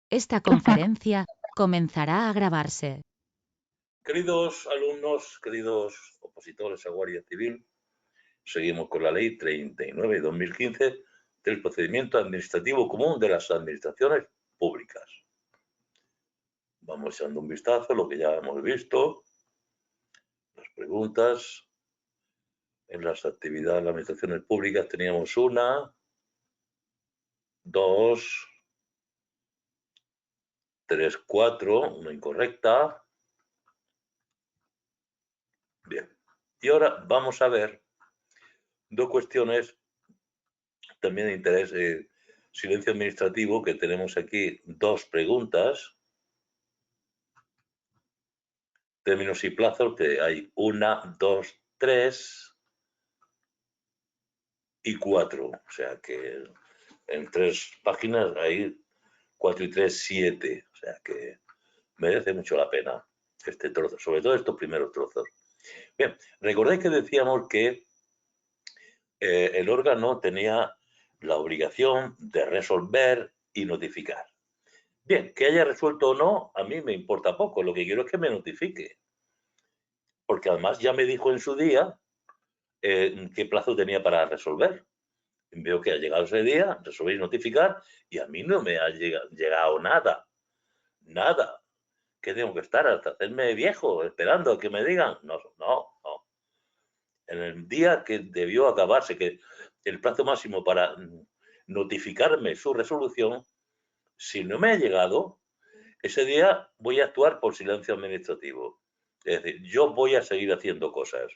Esta conferencia comenzará a grabarse. Queridos alumnos, queridos opositores a Guardia Civil, seguimos con la Ley 39/2015 del Procedimiento Administrativo Común de las Administraciones Públicas. Vamos echando un vistazo a lo que ya hemos visto, las preguntas. En las actividades de las administraciones públicas teníamos 1, 2, 3, 4, una incorrecta. Bien, y ahora vamos a ver dos cuestiones también de interés. Silencio administrativo, que tenemos aquí dos preguntas. Términos y plazos, que hay 1, 2, 3 y 4. O sea que en 3 páginas hay 4 y 3, 7. O sea que merece mucho la pena este trozo, sobre todo estos primeros trozos. Bien, recordáis que decíamos que el órgano tenía la obligación de resolver y notificar. Bien, que haya resuelto o no, a mí me importa poco. Lo que quiero es que me notifique. Porque además ya me dijo en su día qué plazo tenía para resolver. Veo que ha llegado ese día, resolver y notificar, y a mí no me ha llegado nada. Nada. ¿Qué tengo que estar hasta hacerme viejo esperando a que me digan? No, no, no. En el día que debió acabarse, que el plazo máximo para notificarme su resolución, si no me ha llegado, ese día voy a actuar por silencio administrativo. Es decir, yo voy a seguir haciendo cosas.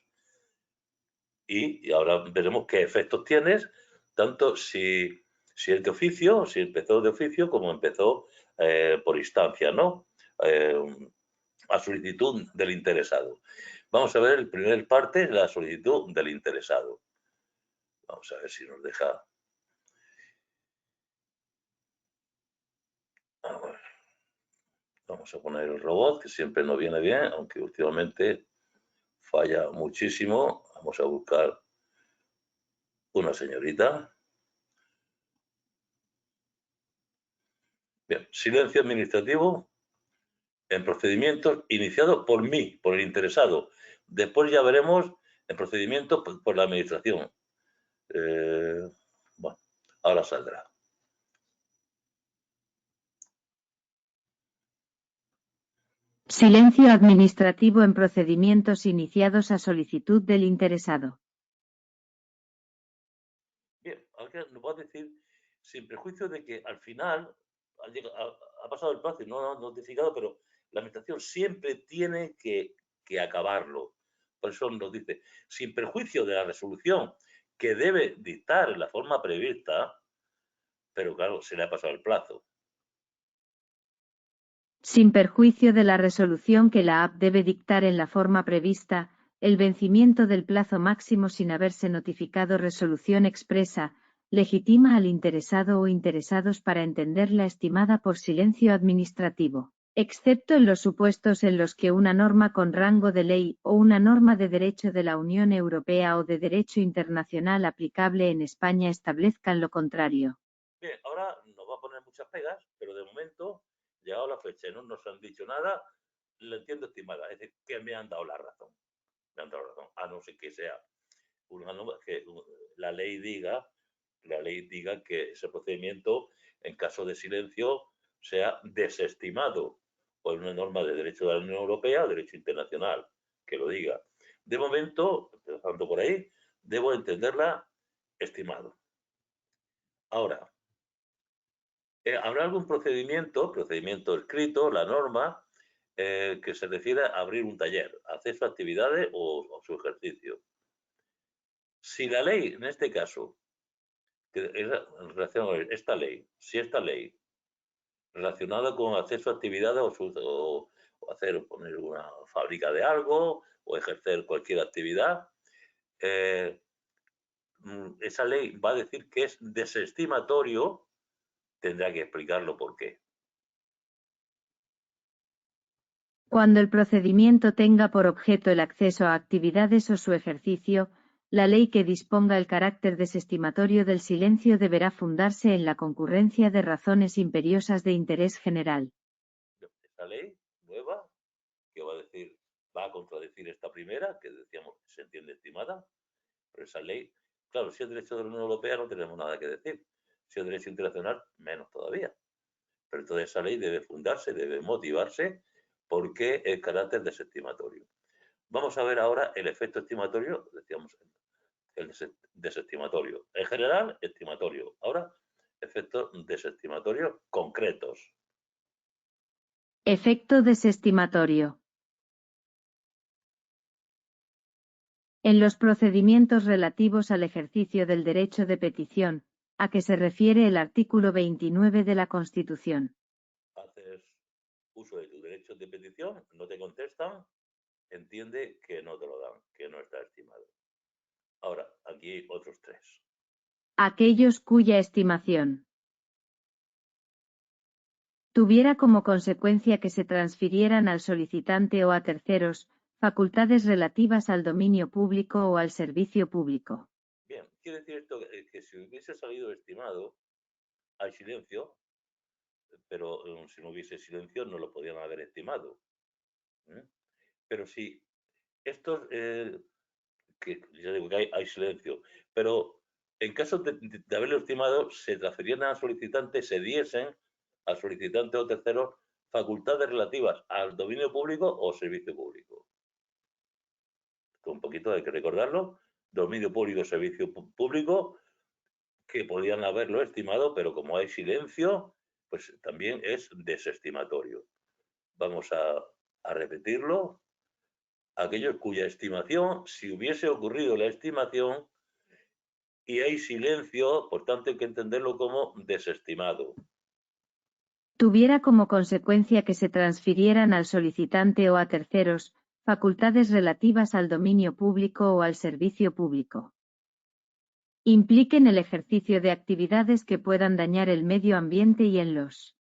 Y ahora veremos qué efectos tienes, tanto si es de oficio, si empezó de oficio, como empezó por instancia, ¿no? A solicitud del interesado. Vamos a ver el primer parte, la solicitud del interesado. Vamos a ver si nos deja. Vamos a poner el robot, que siempre nos viene bien, aunque últimamente falla muchísimo. Vamos a buscar una señorita. Bien, silencio administrativo en procedimientos iniciados por mí, por el interesado. Después ya veremos el procedimiento por la administración. Bueno, ahora saldrá. Silencio administrativo en procedimientos iniciados a solicitud del interesado. Bien, ahora nos va a decir, sin prejuicio de que al final ha pasado el plazo y no ha notificado, pero la administración siempre tiene que acabarlo. Por eso nos dice, sin perjuicio de la resolución que debe dictar en la forma prevista, pero claro, se le ha pasado el plazo. Sin perjuicio de la resolución que la AP debe dictar en la forma prevista, el vencimiento del plazo máximo sin haberse notificado resolución expresa, legitima al interesado o interesados para entenderla estimada por silencio administrativo, excepto en los supuestos en los que una norma con rango de ley o una norma de derecho de la Unión Europea o de derecho internacional aplicable en España establezcan lo contrario. Bien, ahora nos va a poner muchas pegas, pero de momento, llegado la fecha y no nos han dicho nada, lo entiendo estimada, es decir, que me han dado la razón. Me han dado la razón, a no ser que sea que la ley diga que ese procedimiento, en caso de silencio, sea desestimado por una norma de derecho de la Unión Europea o derecho internacional, que lo diga. De momento, empezando por ahí, debo entenderla estimado. Ahora, ¿habrá algún procedimiento escrito, la norma, que se refiere a abrir un taller, acceso a actividades o su ejercicio? Si la ley, en este caso, que es en relación a esta ley, si esta ley relacionada con acceso a actividades o hacer, poner una fábrica de algo o ejercer cualquier actividad, esa ley va a decir que es desestimatorio, tendrá que explicarlo por qué. Cuando el procedimiento tenga por objeto el acceso a actividades o su ejercicio, la ley que disponga el carácter desestimatorio del silencio deberá fundarse en la concurrencia de razones imperiosas de interés general. Esta ley nueva, que va a contradecir esta primera, que decíamos que se entiende estimada, pero esa ley, claro, si es derecho de la Unión Europea no tenemos nada que decir, si es derecho internacional menos todavía. Pero toda esa ley debe fundarse, debe motivarse, porque el carácter desestimatorio. Vamos a ver ahora el efecto estimatorio, decíamos, el desestimatorio. En general, estimatorio. Ahora, efectos desestimatorios concretos. Efecto desestimatorio. En los procedimientos relativos al ejercicio del derecho de petición, a que se refiere el artículo 29 de la Constitución. Haces uso de tu derecho de petición, no te contestan, entiende que no te lo dan, que no está estimado. Ahora, aquí hay otros tres. Aquellos cuya estimación tuviera como consecuencia que se transfirieran al solicitante o a terceros, facultades relativas al dominio público o al servicio público. Bien, quiere decir esto que si hubiese salido estimado, hay silencio, pero si no hubiese silencio no lo podían haber estimado. Pero si estos, que ya digo que hay silencio, pero en caso de haberlo estimado, se transferieran al solicitante, se diesen al solicitante o terceros facultades relativas al dominio público o servicio público. Esto un poquito hay que recordarlo, dominio público, servicio público, que podían haberlo estimado, pero como hay silencio, pues también es desestimatorio. Vamos a repetirlo. Aquellos cuya estimación, si hubiese ocurrido la estimación y hay silencio, por tanto hay que entenderlo como desestimado. Tuviera como consecuencia que se transfirieran al solicitante o a terceros, facultades relativas al dominio público o al servicio público. Impliquen el ejercicio de actividades que puedan dañar el medio ambiente y en los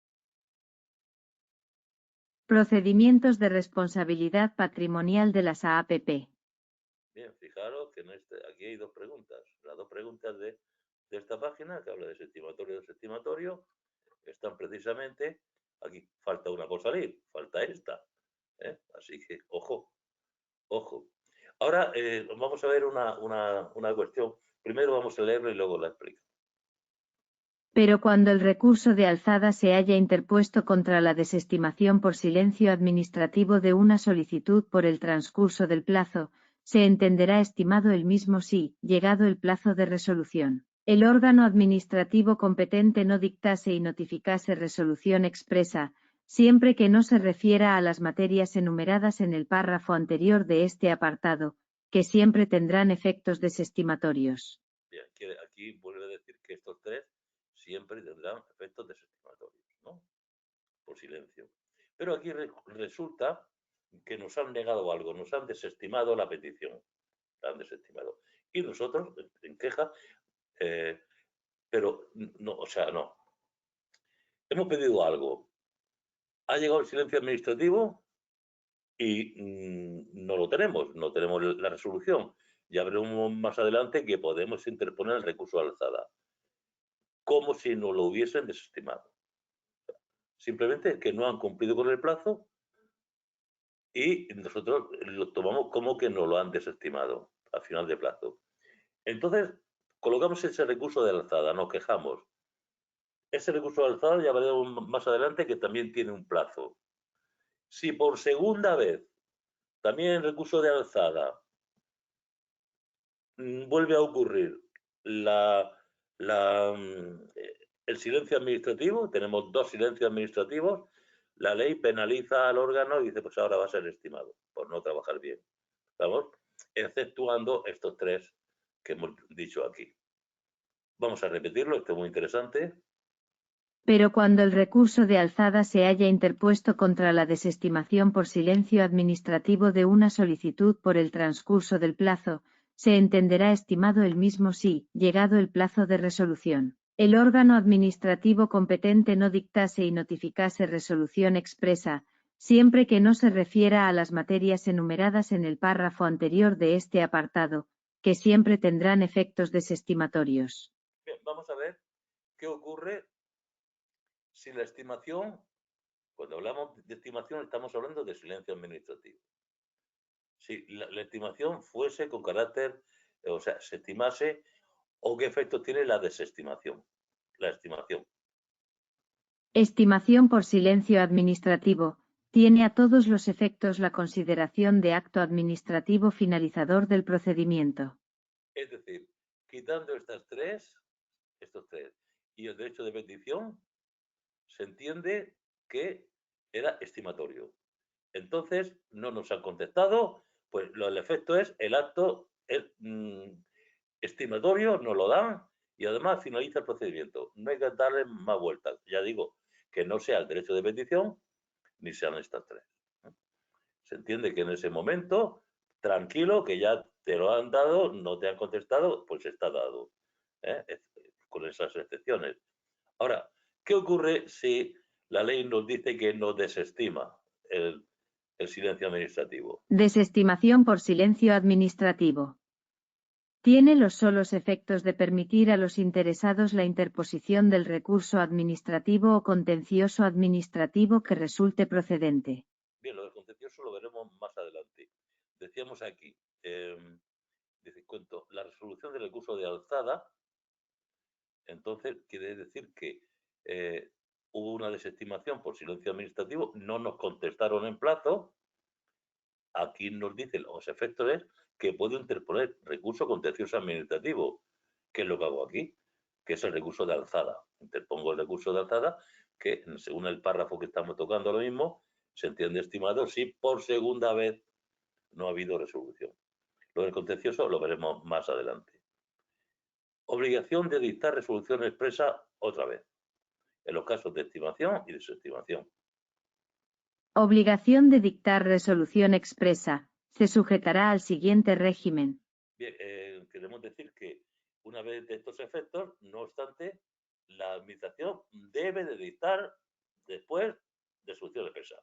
procedimientos de responsabilidad patrimonial de las AAPP. Bien, fijaros que aquí hay dos preguntas. Las dos preguntas de esta página, que habla de desestimatorio, están precisamente, aquí falta una por salir, falta esta. Así que, ojo, ojo. Ahora vamos a ver una cuestión. Primero vamos a leerlo y luego la explico. Pero cuando el recurso de alzada se haya interpuesto contra la desestimación por silencio administrativo de una solicitud por el transcurso del plazo, se entenderá estimado el mismo si, llegado el plazo de resolución, el órgano administrativo competente no dictase y notificase resolución expresa, siempre que no se refiera a las materias enumeradas en el párrafo anterior de este apartado, que siempre tendrán efectos desestimatorios. Bien, aquí vuelve a decir que estos tres siempre tendrán efectos desestimatorios, ¿no? Por silencio. Pero aquí resulta que nos han negado algo, nos han desestimado la petición. La han desestimado. Y nosotros, en queja, pero no, o sea, no. Hemos pedido algo. Ha llegado el silencio administrativo y no lo tenemos, no tenemos la resolución. Ya veremos más adelante que podemos interponer el recurso de alzada. Como si no lo hubiesen desestimado. Simplemente que no han cumplido con el plazo y nosotros lo tomamos como que no lo han desestimado al final de plazo. Entonces, colocamos ese recurso de alzada, nos quejamos. Ese recurso de alzada ya veremos más adelante que también tiene un plazo. Si por segunda vez también el recurso de alzada vuelve a ocurrir el silencio administrativo, tenemos dos silencios administrativos, la ley penaliza al órgano y dice, pues ahora va a ser estimado por no trabajar bien. ¿Vamos? Exceptuando estos tres que hemos dicho aquí. Vamos a repetirlo, esto es muy interesante. Pero cuando el recurso de alzada se haya interpuesto contra la desestimación por silencio administrativo de una solicitud por el transcurso del plazo, se entenderá estimado el mismo si, llegado el plazo de resolución, el órgano administrativo competente no dictase y notificase resolución expresa, siempre que no se refiera a las materias enumeradas en el párrafo anterior de este apartado, que siempre tendrán efectos desestimatorios. Bien, vamos a ver qué ocurre si la estimación, cuando hablamos de estimación estamos hablando de silencio administrativo. Si la estimación fuese con carácter, o sea, se estimase, o qué efectos tiene la desestimación, la estimación. Estimación por silencio administrativo. Tiene a todos los efectos la consideración de acto administrativo finalizador del procedimiento. Es decir, quitando estos tres, y el derecho de petición, se entiende que era estimatorio. Entonces, no nos han contestado, pues el efecto es el acto estimatorio, nos lo dan y además finaliza el procedimiento. No hay que darle más vueltas. Ya digo, que no sea el derecho de petición ni sean estas tres. Se entiende que en ese momento, tranquilo, que ya te lo han dado, no te han contestado, pues está dado. Con esas excepciones. Ahora, ¿qué ocurre si la ley nos dice que nos desestima el silencio administrativo? Desestimación por silencio administrativo. Tiene los solos efectos de permitir a los interesados la interposición del recurso administrativo o contencioso administrativo que resulte procedente. Bien, lo del contencioso lo veremos más adelante. Decíamos aquí, cuento, la resolución del recurso de alzada, entonces quiere decir que hubo una desestimación por silencio administrativo, no nos contestaron en plazo. Aquí nos dicen los efectos es que puedo interponer recurso contencioso administrativo, que es lo que hago aquí, que es el recurso de alzada. Interpongo el recurso de alzada, que según el párrafo que estamos tocando ahora mismo, se entiende estimado si por segunda vez no ha habido resolución. Lo del contencioso lo veremos más adelante. Obligación de dictar resolución expresa otra vez, en los casos de estimación y desestimación. Obligación de dictar resolución expresa. Se sujetará al siguiente régimen. Bien, queremos decir que una vez de estos efectos, no obstante, la administración debe de dictar después resolución expresa.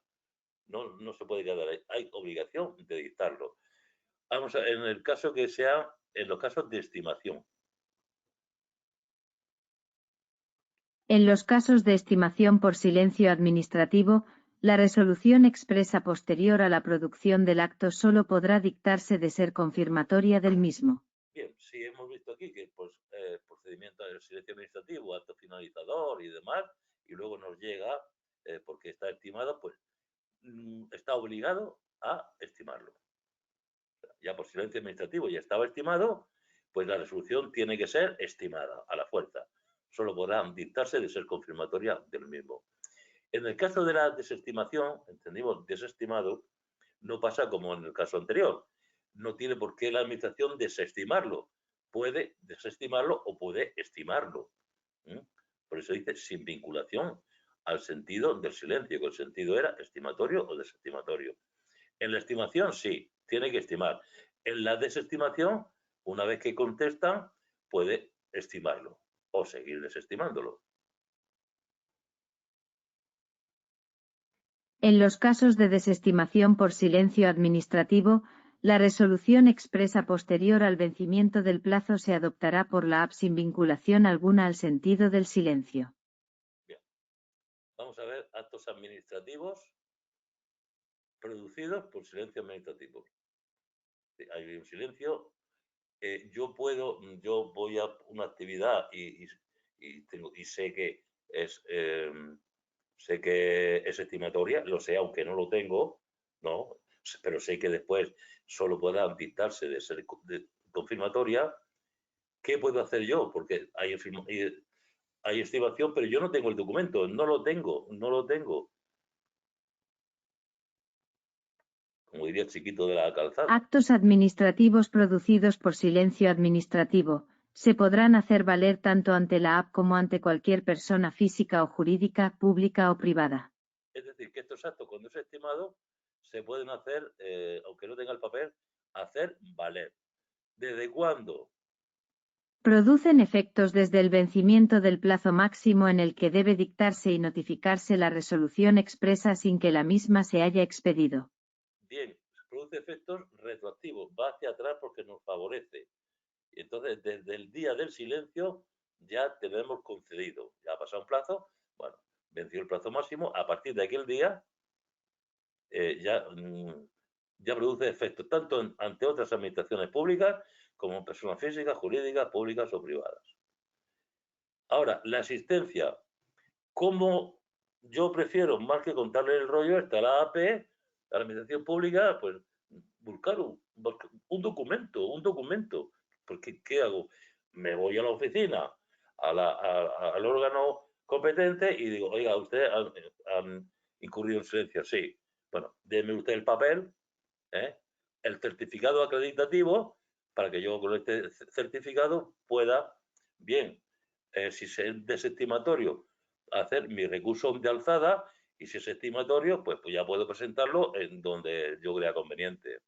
No se puede quedar ahí. Hay obligación de dictarlo. Vamos a ver, en el caso que sea, en los casos de estimación. En los casos de estimación por silencio administrativo, la resolución expresa posterior a la producción del acto solo podrá dictarse de ser confirmatoria del mismo. Bien, si hemos visto aquí que pues, procedimiento de silencio administrativo, acto finalizador y demás, y luego nos llega, porque está estimado, pues está obligado a estimarlo. Ya por silencio administrativo ya estaba estimado, pues la resolución tiene que ser estimada a la fuerza. Solo podrá dictarse de ser confirmatoria del mismo. En el caso de la desestimación, entendimos desestimado, no pasa como en el caso anterior. No tiene por qué la administración desestimarlo. Puede desestimarlo o puede estimarlo. Por eso dice sin vinculación al sentido del silencio, que el sentido era estimatorio o desestimatorio. En la estimación, sí, tiene que estimar. En la desestimación, una vez que contestan, puede estimarlo o seguir desestimándolo. En los casos de desestimación por silencio administrativo, la resolución expresa posterior al vencimiento del plazo se adoptará por la AP sin vinculación alguna al sentido del silencio. Bien. Vamos a ver actos administrativos producidos por silencio administrativo. Hay un silencio. Yo voy a una actividad y sé que es estimatoria, lo sé, aunque no lo tengo, ¿no? Pero sé que después solo podrá dictarse de ser confirmatoria. ¿Qué puedo hacer yo? Porque hay estimación, pero yo no tengo el documento, no lo tengo. Como diría el chiquito de la calzada. Actos administrativos producidos por silencio administrativo, se podrán hacer valer tanto ante la AP como ante cualquier persona física o jurídica, pública o privada. Es decir, que estos actos, cuando es estimado, se pueden hacer, aunque no tenga el papel, hacer valer. ¿Desde cuándo? Producen efectos desde el vencimiento del plazo máximo en el que debe dictarse y notificarse la resolución expresa sin que la misma se haya expedido. Bien, produce efectos retroactivos, va hacia atrás porque nos favorece. Y entonces, desde el día del silencio, ya tenemos concedido. Ya ha pasado un plazo, bueno, venció el plazo máximo, a partir de aquel día ya produce efectos tanto ante otras administraciones públicas como personas físicas, jurídicas, públicas o privadas. Ahora, la asistencia, como yo prefiero, más que contarle el rollo, está la AP, la administración pública, pues buscar un documento. Porque, ¿qué hago? Me voy a la oficina, al órgano competente y digo, oiga, usted han incurrido en silencio. Sí. Bueno, déme usted el papel, el certificado acreditativo, para que yo con este certificado pueda, bien, si es desestimatorio, hacer mi recurso de alzada, y si es estimatorio, pues ya puedo presentarlo en donde yo crea conveniente.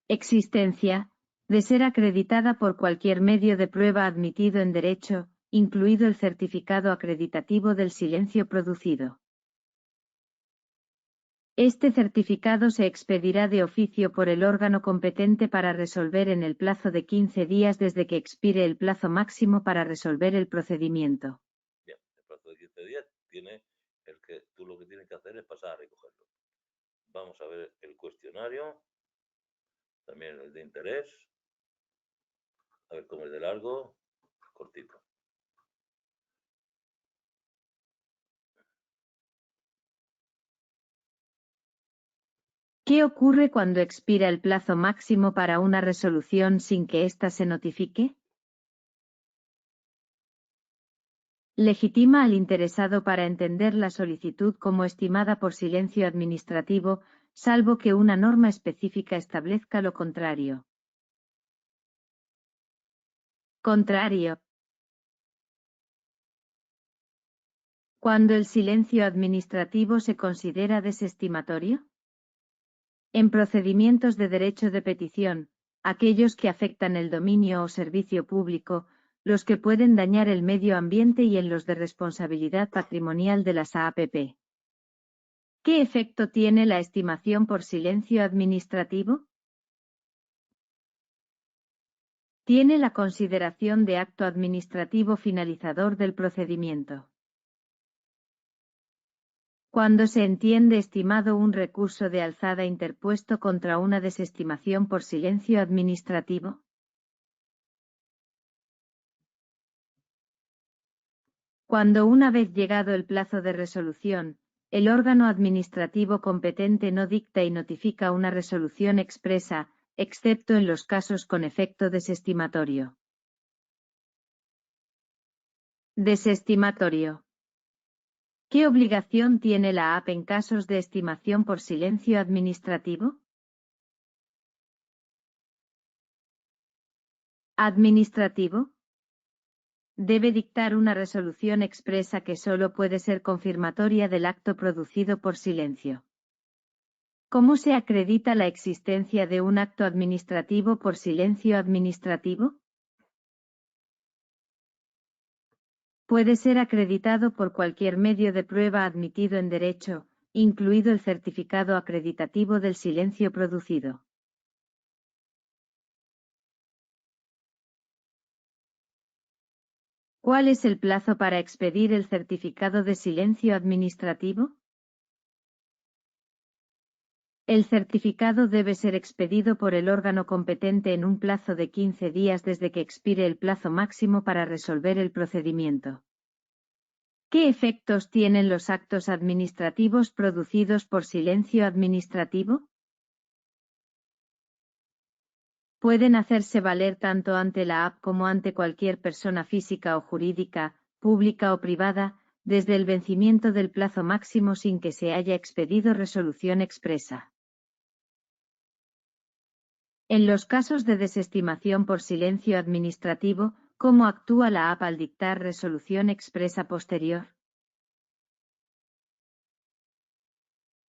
Existencia, de ser acreditada por cualquier medio de prueba admitido en derecho, incluido el certificado acreditativo del silencio producido. Este certificado se expedirá de oficio por el órgano competente para resolver en el plazo de 15 días desde que expire el plazo máximo para resolver el procedimiento. Bien, el plazo de 15 días tiene el que tú lo que tienes que hacer es pasar a recogerlo. Vamos a ver el cuestionario, también el de interés, a ver cómo es de largo, cortito. ¿Qué ocurre cuando expira el plazo máximo para una resolución sin que ésta se notifique? Legitima al interesado para entender la solicitud como estimada por silencio administrativo, salvo que una norma específica establezca lo contrario. Contrario. ¿Cuándo el silencio administrativo se considera desestimatorio? En procedimientos de derecho de petición, aquellos que afectan el dominio o servicio público, los que pueden dañar el medio ambiente y en los de responsabilidad patrimonial de las APP. ¿Qué efecto tiene la estimación por silencio administrativo? Tiene la consideración de acto administrativo finalizador del procedimiento. Cuando se entiende estimado un recurso de alzada interpuesto contra una desestimación por silencio administrativo. Cuando una vez llegado el plazo de resolución, el órgano administrativo competente no dicta y notifica una resolución expresa, excepto en los casos con efecto desestimatorio. Desestimatorio. ¿Qué obligación tiene la AP en casos de estimación por silencio administrativo? Administrativo. Debe dictar una resolución expresa que solo puede ser confirmatoria del acto producido por silencio. ¿Cómo se acredita la existencia de un acto administrativo por silencio administrativo? Puede ser acreditado por cualquier medio de prueba admitido en derecho, incluido el certificado acreditativo del silencio producido. ¿Cuál es el plazo para expedir el certificado de silencio administrativo? El certificado debe ser expedido por el órgano competente en un plazo de 15 días desde que expire el plazo máximo para resolver el procedimiento. ¿Qué efectos tienen los actos administrativos producidos por silencio administrativo? Pueden hacerse valer tanto ante la AP como ante cualquier persona física o jurídica, pública o privada, desde el vencimiento del plazo máximo sin que se haya expedido resolución expresa. En los casos de desestimación por silencio administrativo, ¿cómo actúa la AP al dictar resolución expresa posterior?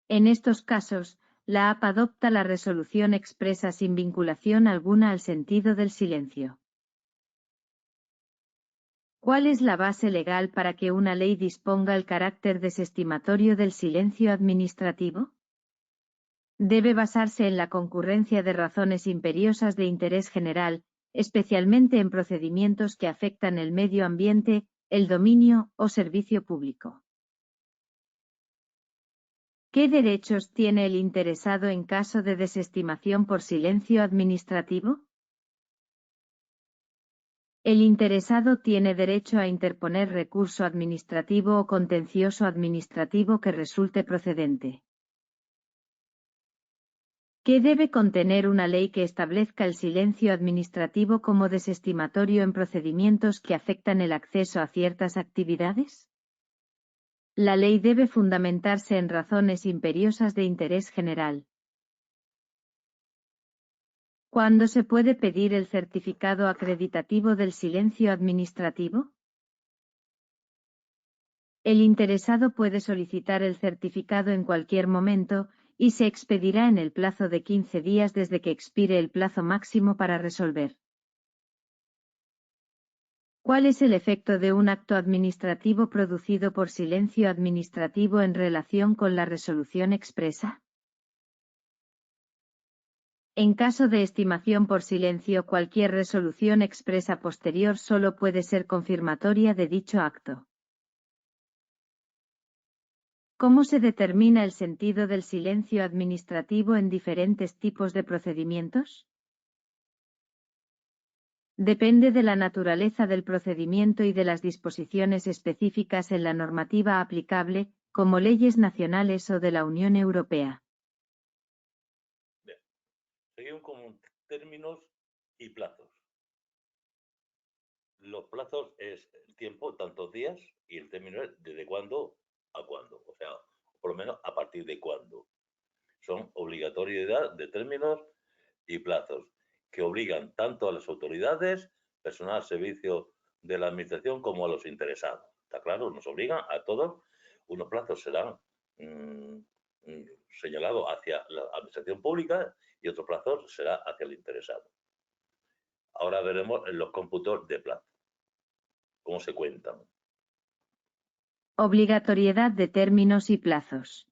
En estos casos, la AP adopta la resolución expresa sin vinculación alguna al sentido del silencio. ¿Cuál es la base legal para que una ley disponga el carácter desestimatorio del silencio administrativo? Debe basarse en la concurrencia de razones imperiosas de interés general, especialmente en procedimientos que afectan el medio ambiente, el dominio o servicio público. ¿Qué derechos tiene el interesado en caso de desestimación por silencio administrativo? El interesado tiene derecho a interponer recurso administrativo o contencioso administrativo que resulte procedente. ¿Qué debe contener una ley que establezca el silencio administrativo como desestimatorio en procedimientos que afectan el acceso a ciertas actividades? La ley debe fundamentarse en razones imperiosas de interés general. ¿Cuándo se puede pedir el certificado acreditativo del silencio administrativo? El interesado puede solicitar el certificado en cualquier momento, y se expedirá en el plazo de 15 días desde que expire el plazo máximo para resolver. ¿Cuál es el efecto de un acto administrativo producido por silencio administrativo en relación con la resolución expresa? En caso de estimación por silencio, cualquier resolución expresa posterior solo puede ser confirmatoria de dicho acto. ¿Cómo se determina el sentido del silencio administrativo en diferentes tipos de procedimientos? Depende de la naturaleza del procedimiento y de las disposiciones específicas en la normativa aplicable, como leyes nacionales o de la Unión Europea. Bien. Seguimos con términos y plazos. Los plazos es el tiempo, tantos días, y el término es desde cuándo a cuándo. O sea, por lo menos a partir de cuándo. Son obligatoriedad de términos y plazos que obligan tanto a las autoridades, personal al servicio de la administración, como a los interesados. ¿Está claro? Nos obligan a todos. Unos plazos serán señalados hacia la administración pública y otros plazos será hacia el interesado. Ahora veremos en los cómputos de plazo. ¿Cómo se cuentan? Obligatoriedad de términos y plazos.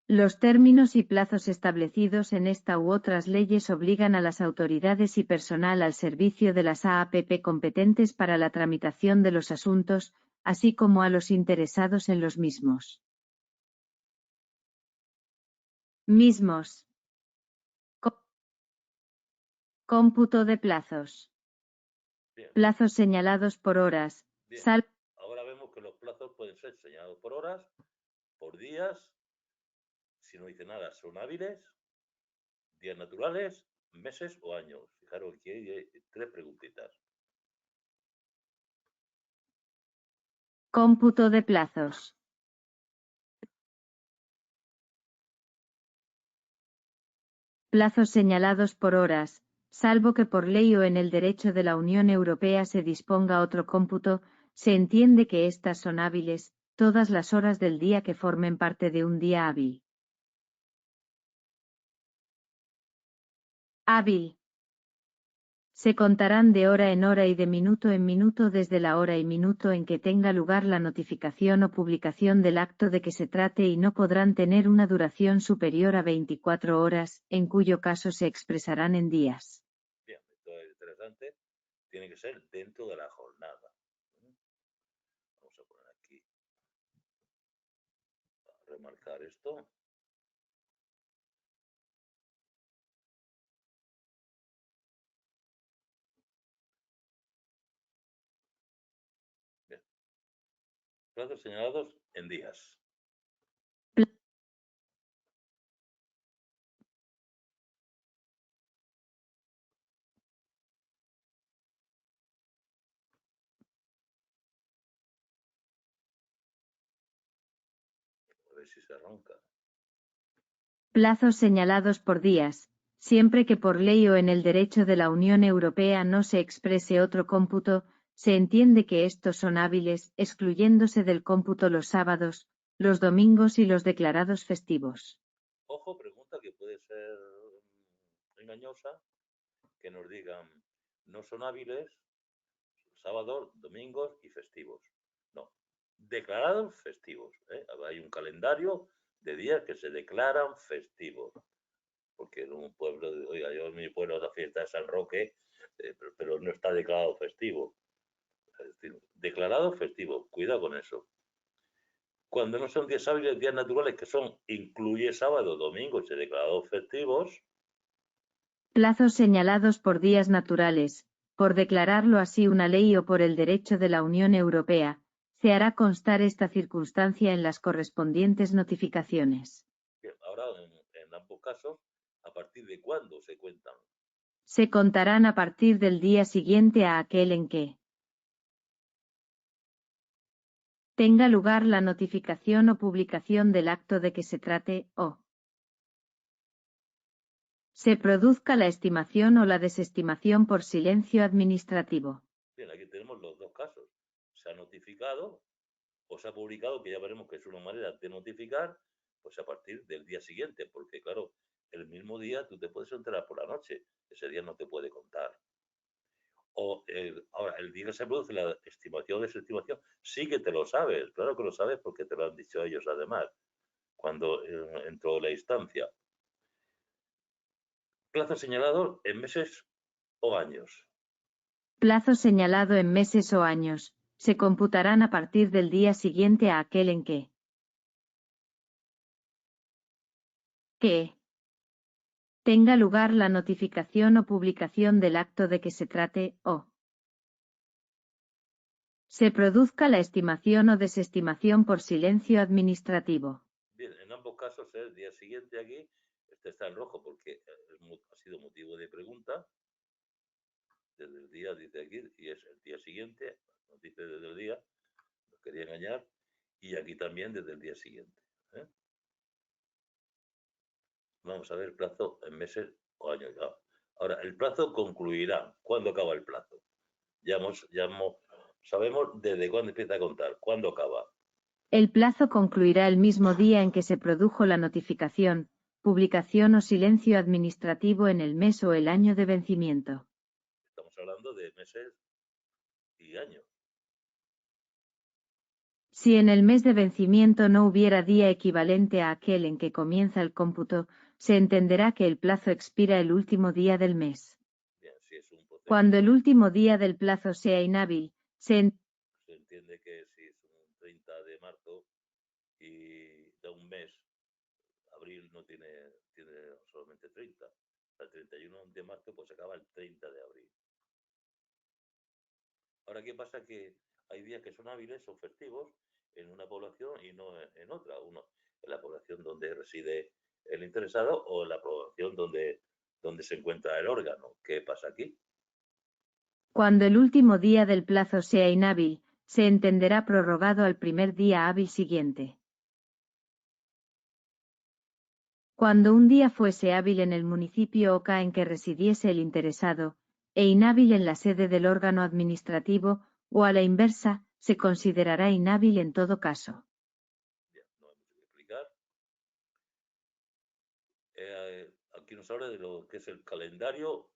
Los términos y plazos establecidos en esta u otras leyes obligan a las autoridades y personal al servicio de las AAPP competentes para la tramitación de los asuntos, así como a los interesados en los mismos. Cómputo de plazos. Bien. Plazos señalados por horas. Bien. Ahora vemos que los plazos pueden ser señalados por horas, por días, si no dice nada, son hábiles, días naturales, meses o años. Fijaros que hay 3 preguntitas. Cómputo de plazos. Plazos señalados por horas, salvo que por ley o en el derecho de la Unión Europea se disponga otro cómputo, se entiende que éstas son hábiles, todas las horas del día que formen parte de un día hábil. Hábil. Se contarán de hora en hora y de minuto en minuto desde la hora y minuto en que tenga lugar la notificación o publicación del acto de que se trate y no podrán tener una duración superior a 24 horas, en cuyo caso se expresarán en días. Bien, esto es interesante. Tiene que ser dentro de la jornada. Vamos a poner aquí, para remarcar esto. Bien. Plazos señalados en días. A ver si se arranca. Plazos señalados por días, siempre que por ley o en el derecho de la Unión Europea no se exprese otro cómputo, se entiende que estos son hábiles, excluyéndose del cómputo los sábados, los domingos y los declarados festivos. Ojo, pregunta que puede ser engañosa, que nos digan, no son hábiles sábados, domingos y festivos. No, declarados festivos. Hay un calendario de días que se declaran festivos. porque en un pueblo, oiga, yo en mi pueblo la fiesta de San Roque, pero no está declarado festivo. Es decir, declarado festivo, cuidado con eso. Cuando no son días hábiles, días naturales, que son, incluye sábado, domingo, y se declarados festivos. Plazos señalados por días naturales, por declararlo así una ley o por el derecho de la Unión Europea, se hará constar esta circunstancia en las correspondientes notificaciones. Bien, ahora, en ambos casos, ¿a partir de cuándo se cuentan? Se contarán a partir del día siguiente a aquel en que tenga lugar la notificación o publicación del acto de que se trate, o se produzca la estimación o la desestimación por silencio administrativo. Bien, aquí tenemos los dos casos. Se ha notificado o se ha publicado, que ya veremos que es una manera de notificar, pues a partir del día siguiente, porque claro, el mismo día tú te puedes enterar por la noche, ese día no te puede contar. O ahora, el día que se produce la estimación o desestimación, sí que te lo sabes, claro que lo sabes porque te lo han dicho ellos además, cuando entró la instancia. Plazo señalado en meses o años. Plazo señalado en meses o años, se computarán a partir del día siguiente a aquel en que tenga lugar la notificación o publicación del acto de que se trate, o se produzca la estimación o desestimación por silencio administrativo. Bien, en ambos casos es el día siguiente aquí, este está en rojo porque ha sido motivo de pregunta, desde el día, dice aquí, y es el día siguiente, nos dice desde el día, nos quería engañar, y aquí también desde el día siguiente. ¿eh? Vamos a ver plazo en meses o años. Ahora, el plazo concluirá. ¿Cuándo acaba el plazo? Sabemos desde cuándo empieza a contar. ¿Cuándo acaba? El plazo concluirá el mismo día en que se produjo la notificación, publicación o silencio administrativo en el mes o el año de vencimiento. Estamos hablando de meses y años. Si en el mes de vencimiento no hubiera día equivalente a aquel en que comienza el cómputo, se entenderá que el plazo expira el último día del mes. Bien, si es un Cuando el último día del plazo sea inhábil, se entiende que si es un 30 de marzo y da un mes, abril no tiene solamente 30. El 31 de marzo pues acaba el 30 de abril. Ahora, ¿qué pasa? Que hay días que son hábiles, son festivos en una población y no en otra. Uno en la población donde reside el interesado o en la población donde se encuentra el órgano. ¿Qué pasa aquí? Cuando el último día del plazo sea inhábil, se entenderá prorrogado al primer día hábil siguiente. Cuando un día fuese hábil en el municipio o ca en que residiese el interesado, e inhábil en la sede del órgano administrativo, o a la inversa, se considerará inhábil en todo caso. Bien, no hay mucho que explicar. Aquí nos habla de lo que es el calendario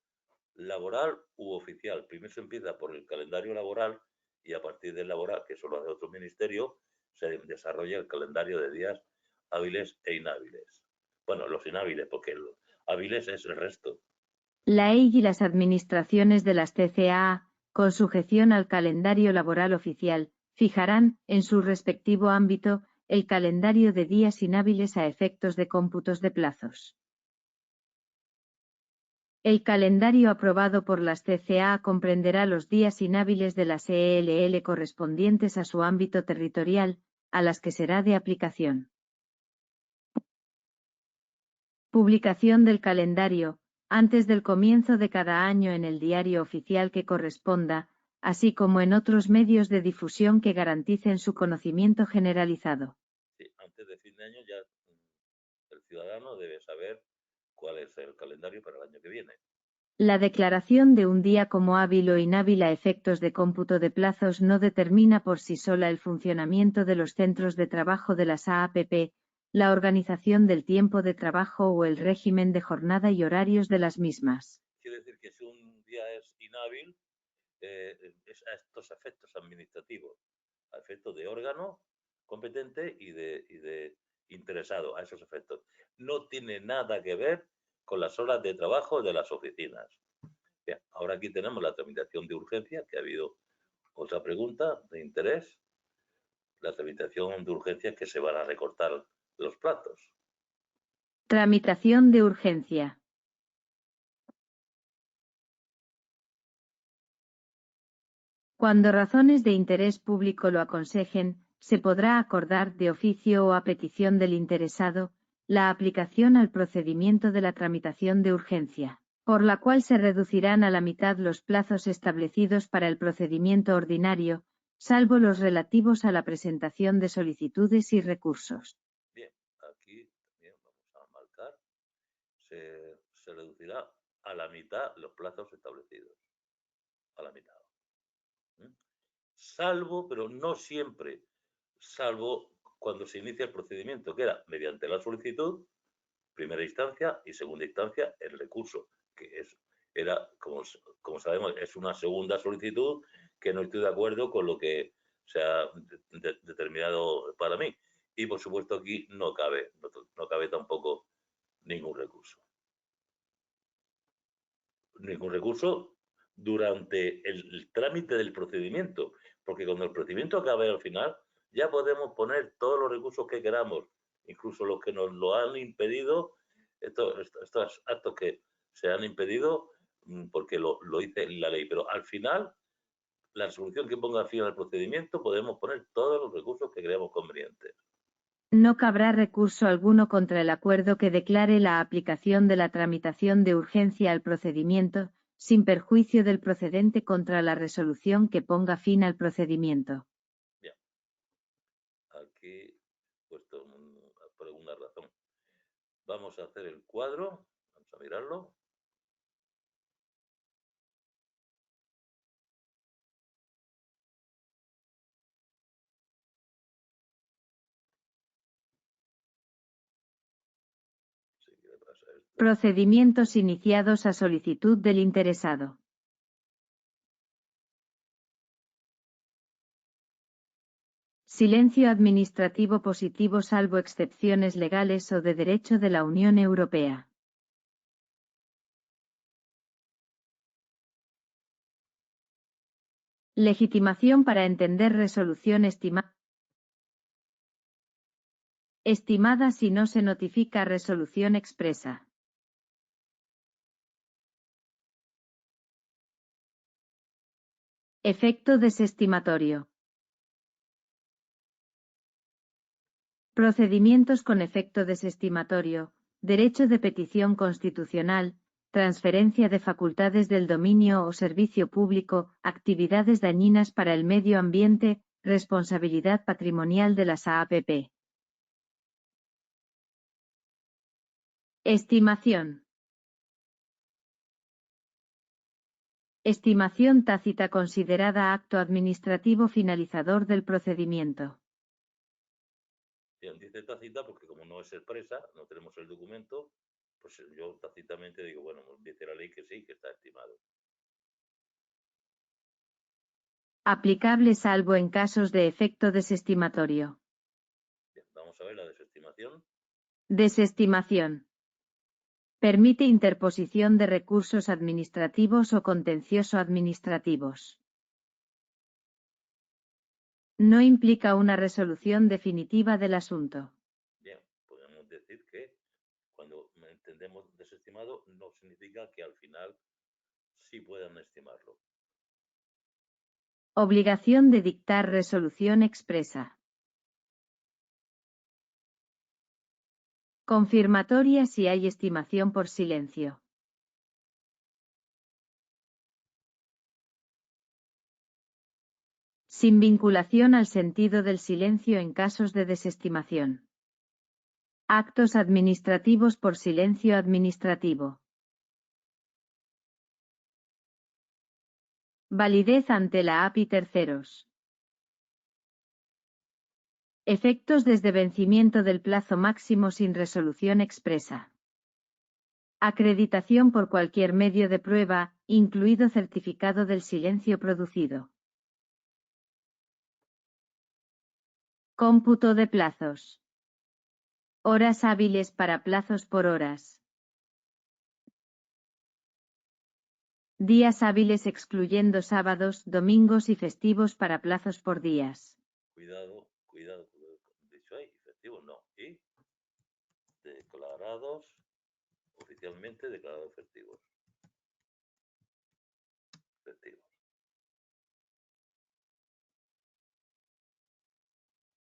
laboral u oficial. Primero se empieza por el calendario laboral y a partir del laboral, que son los de otro ministerio, se desarrolla el calendario de días hábiles e inhábiles. Bueno, los inhábiles, porque los hábiles es el resto. La EI y las administraciones de las TCAA, con sujeción al calendario laboral oficial, fijarán, en su respectivo ámbito, el calendario de días inhábiles a efectos de cómputos de plazos. El calendario aprobado por las TCAA comprenderá los días inhábiles de las ELL correspondientes a su ámbito territorial, a las que será de aplicación. Publicación del calendario, antes del comienzo de cada año en el diario oficial que corresponda, así como en otros medios de difusión que garanticen su conocimiento generalizado. Sí, antes de fin de año ya el ciudadano debe saber cuál es el calendario para el año que viene. La declaración de un día como hábil o inhábil a efectos de cómputo de plazos no determina por sí sola el funcionamiento de los centros de trabajo de las AAPP, la organización del tiempo de trabajo o el régimen de jornada y horarios de las mismas. Quiere decir que si un día es inhábil, es a estos efectos administrativos, a efectos de órgano competente y de interesado, a esos efectos. No tiene nada que ver con las horas de trabajo de las oficinas. Bien, ahora aquí tenemos la tramitación de urgencia, que ha habido otra pregunta de interés. La tramitación de urgencia es que se van a recortar los plazos. Tramitación de urgencia. Cuando razones de interés público lo aconsejen, se podrá acordar de oficio o a petición del interesado, la aplicación al procedimiento de la tramitación de urgencia, por la cual se reducirán a la mitad los plazos establecidos para el procedimiento ordinario, salvo los relativos a la presentación de solicitudes y recursos. Bien, aquí también vamos a marcar, se reducirá a la mitad los plazos establecidos, a la mitad. Salvo, pero no siempre, salvo cuando se inicia el procedimiento, que era mediante la solicitud, primera instancia, y segunda instancia, el recurso, que era, como sabemos, es una segunda solicitud que no estoy de acuerdo con lo que se ha determinado para mí. Y por supuesto aquí no cabe tampoco ningún recurso. Ningún recurso durante el trámite del procedimiento, porque cuando el procedimiento acabe al final, ya podemos poner todos los recursos que queramos, incluso los que nos lo han impedido, estos actos que se han impedido porque lo dice la ley, pero al final, la resolución que ponga fin al procedimiento, podemos poner todos los recursos que creamos convenientes. No cabrá recurso alguno contra el acuerdo que declare la aplicación de la tramitación de urgencia al procedimiento, sin perjuicio del procedente contra la resolución que ponga fin al procedimiento. Bien. Aquí, puesto por alguna razón. Vamos a hacer el cuadro, vamos a mirarlo. Procedimientos iniciados a solicitud del interesado. Silencio administrativo positivo salvo excepciones legales o de derecho de la Unión Europea. Legitimación para entender resolución estimada si no se notifica resolución expresa. Efecto desestimatorio. Procedimientos con efecto desestimatorio, derecho de petición constitucional, transferencia de facultades del dominio o servicio público, actividades dañinas para el medio ambiente, responsabilidad patrimonial de las AAPP. Estimación. Estimación tácita considerada acto administrativo finalizador del procedimiento. Bien, dice tácita porque como no es expresa, no tenemos el documento, pues yo tácitamente digo, bueno, dice la ley que sí, que está estimado. Aplicable salvo en casos de efecto desestimatorio. Bien, vamos a ver la desestimación. Desestimación. Permite interposición de recursos administrativos o contencioso administrativos. No implica una resolución definitiva del asunto. Bien, podemos decir que cuando entendemos desestimado no significa que al final sí puedan estimarlo. Obligación de dictar resolución expresa. Confirmatoria si hay estimación por silencio. Sin vinculación al sentido del silencio en casos de desestimación. Actos administrativos por silencio administrativo. Validez ante la API terceros. Efectos desde vencimiento del plazo máximo sin resolución expresa. Acreditación por cualquier medio de prueba, incluido certificado del silencio producido. Cómputo de plazos. Horas hábiles para plazos por horas. Días hábiles excluyendo sábados, domingos y festivos para plazos por días. Cuidado, dicho ahí, efectivos no. Y declarados, oficialmente declarados festivos.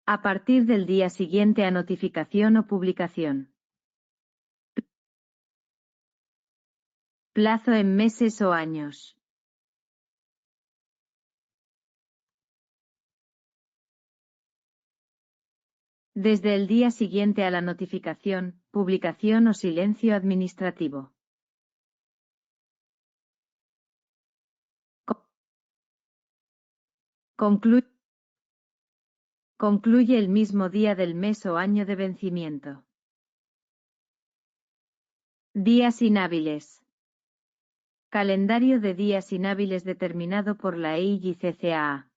A partir del día siguiente a notificación o publicación. Plazo en meses o años. Desde el día siguiente a la notificación, publicación o silencio administrativo. Concluye el mismo día del mes o año de vencimiento. Días inhábiles. Calendario de días inhábiles determinado por la EIGCCAA.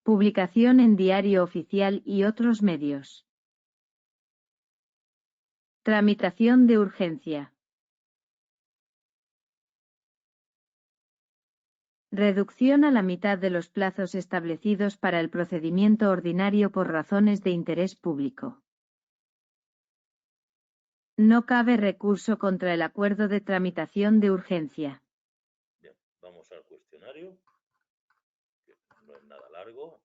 Publicación en Diario Oficial y otros medios. Tramitación de urgencia. Reducción a la mitad de los plazos establecidos para el procedimiento ordinario por razones de interés público. No cabe recurso contra el acuerdo de tramitación de urgencia. Bien, vamos al cuestionario, que no es nada largo.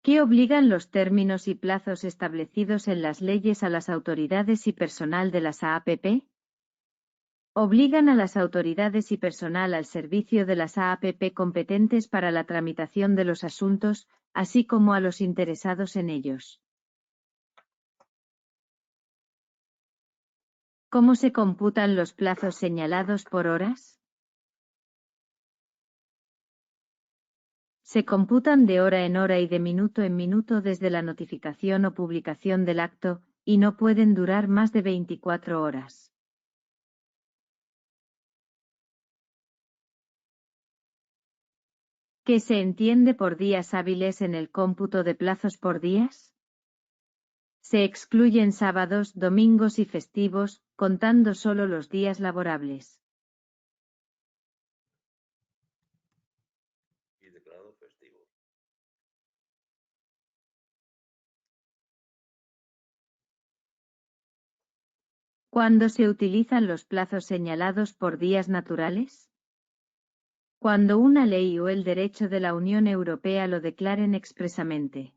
¿Qué obligan los términos y plazos establecidos en las leyes a las autoridades y personal de las AAPP? Obligan a las autoridades y personal al servicio de las AAPP competentes para la tramitación de los asuntos, así como a los interesados en ellos. ¿Cómo se computan los plazos señalados por horas? Se computan de hora en hora y de minuto en minuto desde la notificación o publicación del acto, y no pueden durar más de 24 horas. ¿Qué se entiende por días hábiles en el cómputo de plazos por días? Se excluyen sábados, domingos y festivos, contando solo los días laborables. Y declarado festivo. ¿Cuándo se utilizan los plazos señalados por días naturales? Cuando una ley o el derecho de la Unión Europea lo declaren expresamente.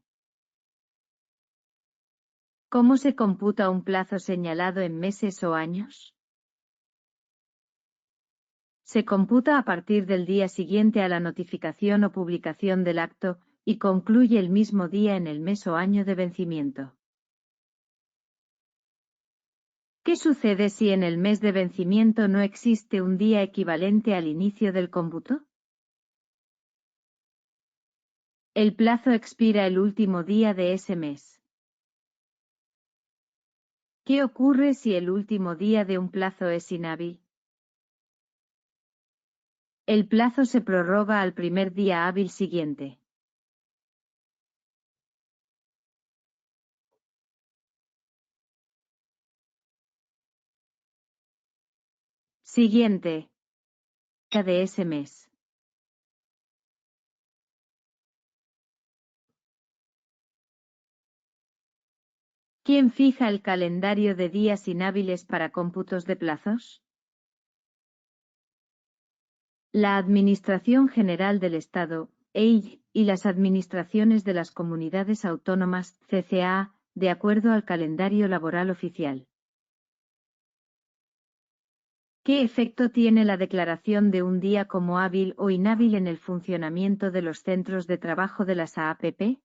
¿Cómo se computa un plazo señalado en meses o años? Se computa a partir del día siguiente a la notificación o publicación del acto, y concluye el mismo día en el mes o año de vencimiento. ¿Qué sucede si en el mes de vencimiento no existe un día equivalente al inicio del cómputo? El plazo expira el último día de ese mes. ¿Qué ocurre si el último día de un plazo es inhábil? El plazo se prorroga al primer día hábil siguiente. Siguiente. De ese mes. ¿Quién fija el calendario de días inhábiles para cómputos de plazos? La Administración General del Estado, EI, y las administraciones de las comunidades autónomas, CCA, de acuerdo al calendario laboral oficial. ¿Qué efecto tiene la declaración de un día como hábil o inhábil en el funcionamiento de los centros de trabajo de las AAPP?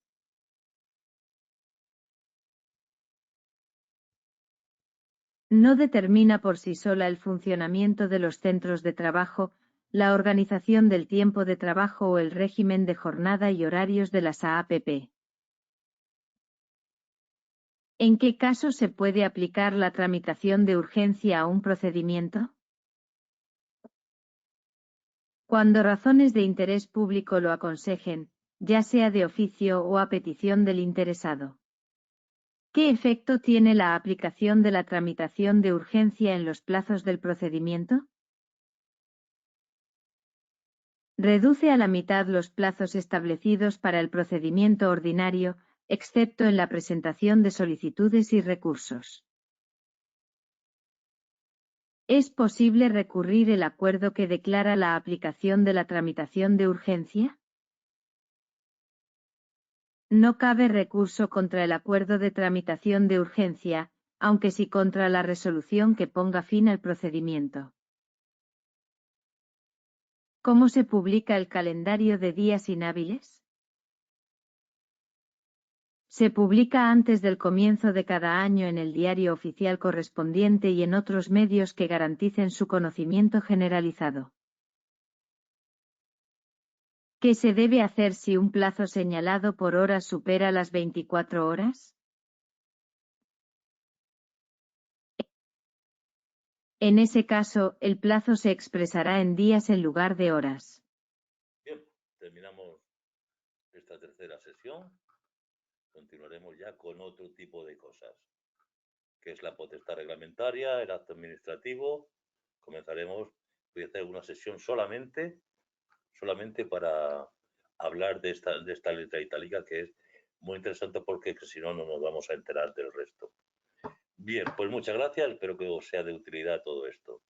No determina por sí sola el funcionamiento de los centros de trabajo, la organización del tiempo de trabajo o el régimen de jornada y horarios de las AAPP. ¿En qué caso se puede aplicar la tramitación de urgencia a un procedimiento? Cuando razones de interés público lo aconsejen, ya sea de oficio o a petición del interesado. ¿Qué efecto tiene la aplicación de la tramitación de urgencia en los plazos del procedimiento? Reduce a la mitad los plazos establecidos para el procedimiento ordinario, excepto en la presentación de solicitudes y recursos. ¿Es posible recurrir el acuerdo que declara la aplicación de la tramitación de urgencia? No cabe recurso contra el acuerdo de tramitación de urgencia, aunque sí contra la resolución que ponga fin al procedimiento. ¿Cómo se publica el calendario de días inhábiles? Se publica antes del comienzo de cada año en el diario oficial correspondiente y en otros medios que garanticen su conocimiento generalizado. ¿Qué se debe hacer si un plazo señalado por horas supera las 24 horas? En ese caso, el plazo se expresará en días en lugar de horas. Bien, terminamos esta tercera sesión. Continuaremos ya con otro tipo de cosas, que es la potestad reglamentaria, el acto administrativo. Comenzaremos, voy a hacer una sesión solamente para hablar de esta letra itálica, que es muy interesante porque si no, no nos vamos a enterar del resto. Bien, pues muchas gracias, espero que os sea de utilidad todo esto.